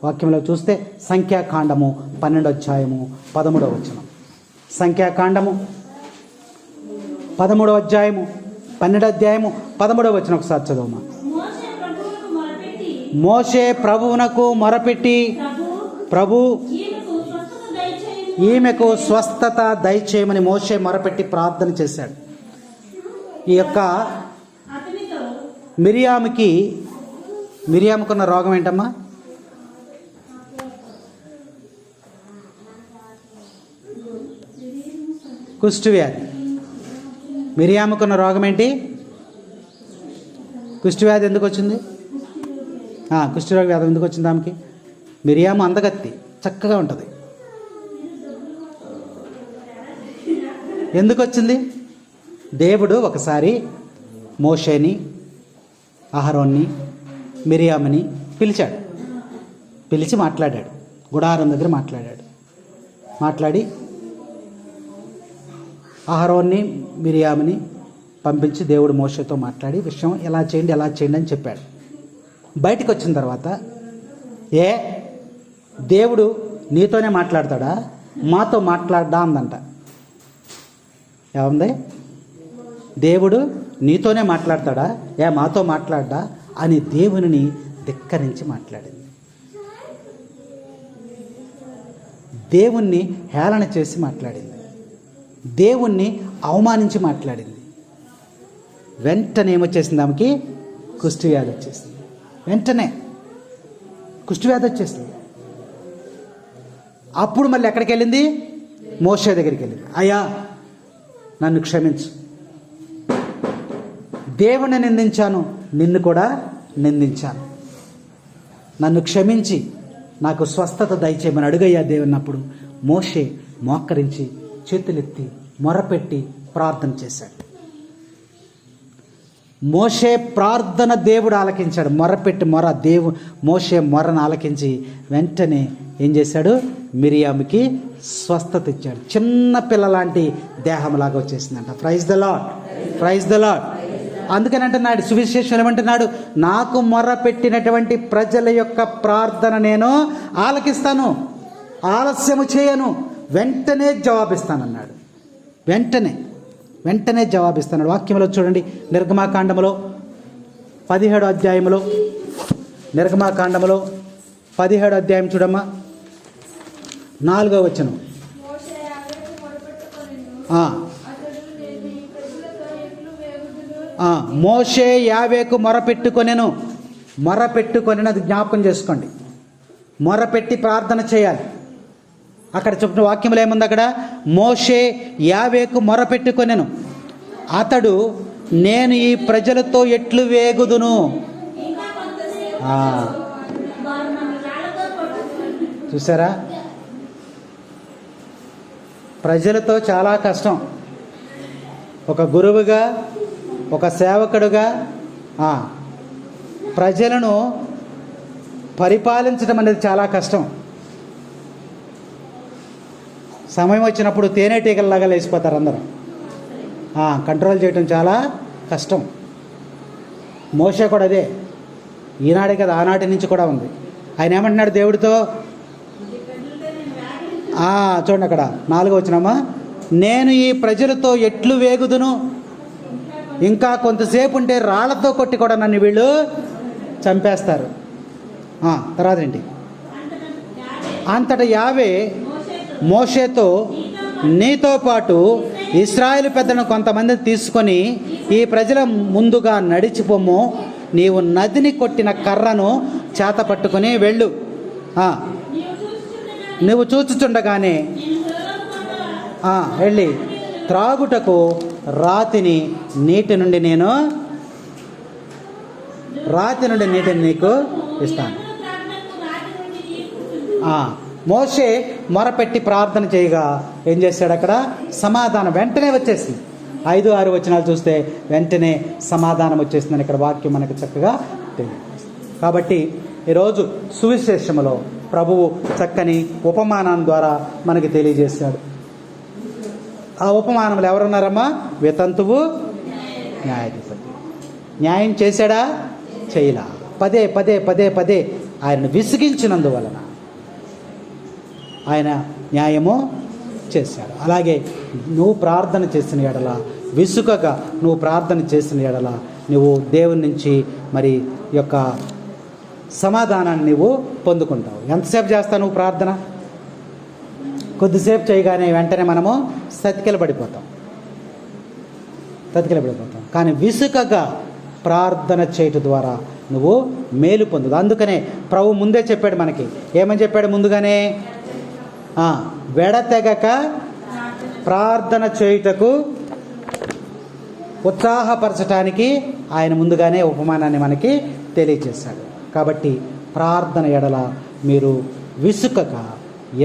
వాక్యంలో చూస్తే సంఖ్యాకాండము 12 సంఖ్యాకాండము 13 ఒకసారి చదవమా. మోషే ప్రభువునకు మొరపెట్టి ప్రభు ఈమెకు స్వస్థత దయచేయమని మోషే మొరపెట్టి ప్రార్థన చేశాడు. ఈ యొక్క మిరియాముకున్న రోగం ఏంటమ్మా? కుష్ఠవ్యాధి. మిరియాముకున్న రోగం ఏంటి? కుష్ఠవ్యాధి. ఎందుకు వచ్చింది? కుష్ఠరోగ వ్యాధి ఎందుకు వచ్చింది ఆమెకి? మిరియాము అందగత్తి, చక్కగా ఉంటుంది. ఎందుకు వచ్చింది? దేవుడు ఒకసారి మోషేని, అహరోన్ని, మిరియాముని పిలిచి మాట్లాడాడు. గుడారం దగ్గర మాట్లాడి అహరోన్ని, మిరియాముని పంపించి దేవుడు మోషేతో మాట్లాడి విషయం ఎలా చేయండి అని చెప్పాడు. బయటికి వచ్చిన తర్వాత దేవుడు నీతోనే మాట్లాడతాడా, మాతో మాట్లాడ్డా అందంట. ఏముంది? దేవుడు నీతోనే మాట్లాడతాడా, మాతో మాట్లాడ్డా అని దేవునిని ధిక్కరించి మాట్లాడింది. దేవుణ్ణి హేళన చేసి మాట్లాడింది, దేవుణ్ణి అవమానించి మాట్లాడింది. వెంటనే ఏమొచ్చేసింది ఆమెకి? కుష్ఠవ్యాధి వచ్చేసింది. వెంటనే కుష్ఠవ్యాధి వచ్చేసింది. అప్పుడు మళ్ళీ ఎక్కడికి వెళ్ళింది? మోషే దగ్గరికి వెళ్ళింది. అయ్యా నన్ను క్షమించు, దేవుణ్ణి నిందించాను, నిన్ను కూడా నిందించాను, నన్ను క్షమించి నాకు స్వస్థత దయచేయమని అడుగయ్యా దేవున్నప్పుడు మోషే మోకరించి చేతులెత్తి మొరపెట్టి ప్రార్థన చేశాడు. మోషే ప్రార్థన దేవుడు ఆలకించాడు. మొర్రపెట్టి మోషే మొర్రను ఆలకించి వెంటనే ఏం చేశాడు? మిరియాముకి స్వస్థత ఇచ్చాడు. చిన్న పిల్లలాంటి దేహంలాగా వచ్చేసిందంట. Praise the Lord, praise the Lord. అందుకని అంటున్నాడు సువిశేషం ఏమంటున్నాడు? నాకు మొర్ర పెట్టినటువంటి ప్రజల యొక్క ప్రార్థన నేను ఆలకిస్తాను, ఆలస్యము చేయను, వెంటనే జవాబిస్తానన్నాడు. వెంటనే జవాబిస్తాడు. వాక్యంలో చూడండి, నిర్గమాకాండములో 17వ అధ్యాయంలో, నిర్గమాకాండములో 17వ అధ్యాయం చూడమ్మా, 4వ వచనం. మోషే యావేకు మొరపెట్టుకొనెను. ఆ, అతడు, నేను ఈ ప్రజలతో ఎట్లు వేగుదును? మోషే యావేకు మొరపెట్టుకొనినది జ్ఞాపకం చేసుకోండి. మొరపెట్టి ప్రార్థన చేయాలి. అక్కడ చెప్పిన వాక్యంలో ఏముంది? అక్కడ మోషే యావేకు మొరపెట్టుకొనెను. అతడు, నేను ఈ ప్రజలతో ఎట్లు వేగుదును? ఇంకా కొంతసేపు వారు నన్ను రాళ్లతో కొట్టుదురు. చూసారా? ప్రజలతో చాలా కష్టం. ఒక గురువుగా, ఒక సేవకుడుగా ప్రజలను పరిపాలించడం అనేది చాలా కష్టం. సమయం వచ్చినప్పుడు తేనెటీగల్లాగా లేచిపోతారు అందరూ. కంట్రోల్ చేయటం చాలా కష్టం. మోషే కూడా అదే. ఈనాడే కదా, ఆనాటి నుంచి కూడా ఉంది. ఆయన ఏమంటున్నాడు దేవుడితో? చూడండి అక్కడ 4వ వచనమా, నేను ఈ ప్రజలతో ఎట్లు వేగుదును? ఇంకా కొంతసేపు ఉంటే రాళ్లతో కొట్టి కూడా నన్ను వీళ్ళు చంపేస్తారు. తర్వాత ఏంటి? అంతటా యావే మోషేతో, నీతో పాటు ఇశ్రాయేలు పెద్దలను కొంతమందిని తీసుకొని ఈ ప్రజల ముందుగా నడిచిపోము, నీవు నదిని కొట్టిన కర్రను చేత పట్టుకొని వెళ్ళు. నువ్వు చూచుచుండగానే వెళ్ళి త్రాగుటకు రాతి నుండి నీటిని నీకు ఇస్తాను. మోషే మొరపెట్టి ప్రార్థన చేయగా ఏం చేశాడు? అక్కడ సమాధానం వెంటనే వచ్చేసింది. 5-6 వచనాలు చూస్తే వెంటనే సమాధానం వచ్చేసిందని ఇక్కడ వాక్యం మనకు చక్కగా తెలియజేస్తుంది. కాబట్టి ఈరోజు సువిశేషములో ప్రభువు చక్కని ఉపమానం ద్వారా మనకి తెలియజేశాడు. ఆ ఉపమానంలో ఎవరున్నారమ్మా? వితంతువు, న్యాయాధిపతి. న్యాయం చేశాడా? చేయలా. పదే ఆయనను విసిగించినందువలన ఆయన న్యాయము చేశాడు. అలాగే నువ్వు ప్రార్థన చేసిన ఎడల, విసుకగా నువ్వు ప్రార్థన చేసిన ఎడల, నువ్వు దేవుని నుంచి మరి యొక్క సమాధానాన్ని నువ్వు పొందుకుంటావు. ఎంతసేపు చేస్తావు నువ్వు ప్రార్థన? కొద్దిసేపు చేయగానే వెంటనే మనము సతికిలబడిపోతాం. కానీ విసుకగా ప్రార్థన చేయటం ద్వారా నువ్వు మేలు పొందుదు. అందుకనే ప్రభు ముందే చెప్పాడు మనకి. ఏమని చెప్పాడు ముందుగానే? వెడతెగక ప్రార్థన చేయుటకు ఉత్సాహపరచటానికి ఆయన ముందుగానే ఉపమానాన్ని మనకి తెలియజేశాడు. కాబట్టి ప్రార్థన ఎడల మీరు విసుకక,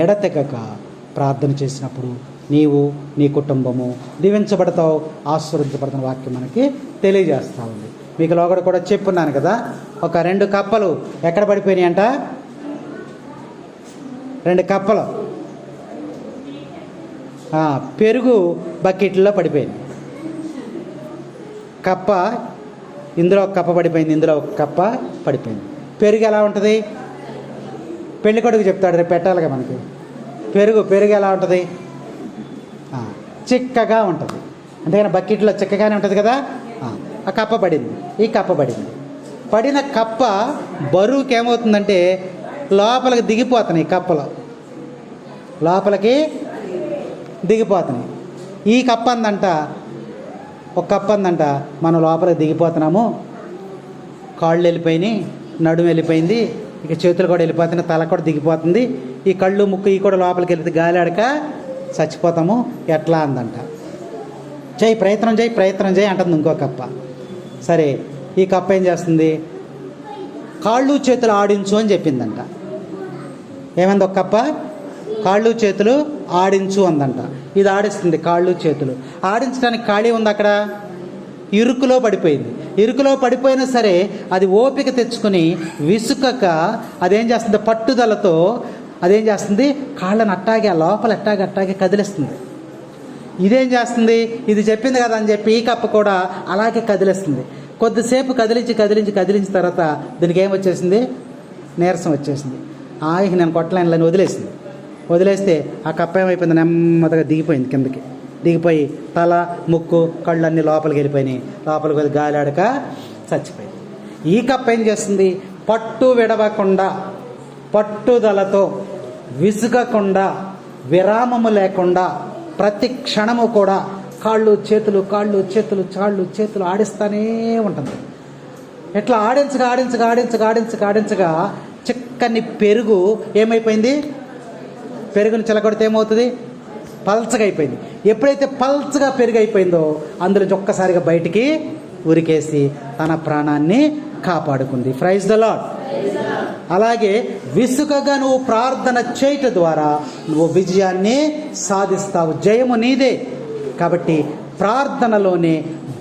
ఎడతెగక ప్రార్థన చేసినప్పుడు నీవు, నీ కుటుంబము దీవించబడతావు, ఆశీర్వదించబడతావు. వాక్యం మనకి తెలియజేస్తూ ఉంది. మీకు లోగడ కూడా చెప్పున్నాను కదా, ఒక 2 కప్పలు ఎక్కడ పడిపోయినాయి అంట? 2 కప్పలు పెరుగు బకెట్లో పడిపోయింది. కప్ప, ఇందులో ఒక కప్ప పడిపోయింది, ఇందులో ఒక కప్ప పడిపోయింది. పెరుగు ఎలా ఉంటుంది? పెళ్లి కొడుకు చెప్తాడు, రేపు పెట్టాలిగా మనకి. పెరుగు ఎలా ఉంటుంది? చిక్కగా ఉంటుంది. అంతేగాని బకెట్లో చిక్కగానే ఉంటుంది కదా. ఆ కప్ప పడింది, ఈ కప్ప పడింది. పడిన కప్ప బరువుకి ఏమవుతుందంటే లోపలికి దిగిపోతున్నాయి. కప్పలు లోపలికి దిగిపోతున్నాయి. ఈ కప్ప అందంట, ఒక కప్ప అందంట, మనం లోపలికి దిగిపోతున్నాము, కాళ్ళు వెళ్ళిపోయినాయి, నడుము వెళ్ళిపోయింది, ఇక చేతులు కూడా వెళ్ళిపోతున్నాయి, తల కూడా దిగిపోతుంది, ఈ కళ్ళు ముక్కు ఈ కూడా లోపలికి వెళ్తే గాలి ఆడక చచ్చిపోతాము, ఎట్లా అందంట. ప్రయత్నం చేయి అంటుంది ఇంకో కప్ప. సరే, ఈ కప్ప ఏం చేస్తుంది? కాళ్ళు చేతులు ఆడించు అని చెప్పిందంట. ఏమంది ఒక కప్ప? కాళ్ళు చేతులు ఆడించు అందంట. ఇది ఆడిస్తుంది కాళ్ళు చేతులు. ఆడించడానికి ఖాళీ ఉంది అక్కడ? ఇరుకులో పడిపోయింది. ఇరుకులో పడిపోయినా సరే అది ఓపిక తెచ్చుకొని విసుకక అదేం చేస్తుంది, పట్టుదలతో అదేం చేస్తుంది, కాళ్ళను అట్టాగే లోపల అట్టాగే కదిలిస్తుంది. ఇదేం చేస్తుంది, ఇది చెప్పింది కదా అని చెప్పి ఈ కప్ప కూడా అలాగే కదిలిస్తుంది. కొద్దిసేపు కదిలించిన తర్వాత దీనికి ఏం వచ్చేసింది, నీరసం వచ్చేసింది. ఇక నేను కొట్టలేని వదిలేసింది. వదిలేస్తే ఆ కప్ప ఏమైపోయింది, నెమ్మదిగా దిగిపోయింది కిందకి. దిగిపోయి తల, ముక్కు, కళ్ళు అన్నీ లోపలికి వెళ్ళిపోయినాయి. లోపలికి వెళ్ళి గాలాడక చచ్చిపోయింది. ఈ కప్ప ఏం చేస్తుంది, పట్టు విడవకుండా, పట్టుదలతో, విసుగకుండా, విరామము లేకుండా ప్రతి క్షణము కూడా కాళ్ళు చేతులు ఆడిస్తూనే ఉంటుంది. ఎట్లా ఆడించగా చిక్కని పెరుగు ఏమైపోయింది, పెరుగుని చిలకొడితే ఏమవుతుంది, పల్చగా అయిపోయింది. ఎప్పుడైతే పల్చగా పెరుగు అయిపోయిందో అందులో ఒక్కసారిగా బయటికి ఉరికేసి తన ప్రాణాన్ని కాపాడుకుంది. Praise the lord. అలాగే విసుకగా నువ్వు ప్రార్థన చేయటం ద్వారా నువ్వు విజయాన్ని సాధిస్తావు. జయము నీదే. కాబట్టి ప్రార్థనలోనే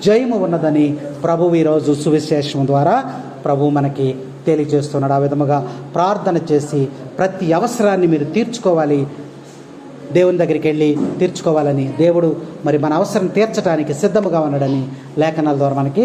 జయము ఉన్నదని ప్రభువు ఈరోజు సువిశేషం ద్వారా ప్రభువు మనకి తెలియజేస్తున్నాడు. ఆ విధముగా ప్రార్థన చేసి ప్రతి అవసరాన్ని మీరు తీర్చుకోవాలి, దేవుని దగ్గరికి వెళ్ళి తీర్చుకోవాలని, దేవుడు మరి మన అవసరం తీర్చడానికి సిద్ధముగా ఉన్నాడని లేఖనాల ద్వారా మనకి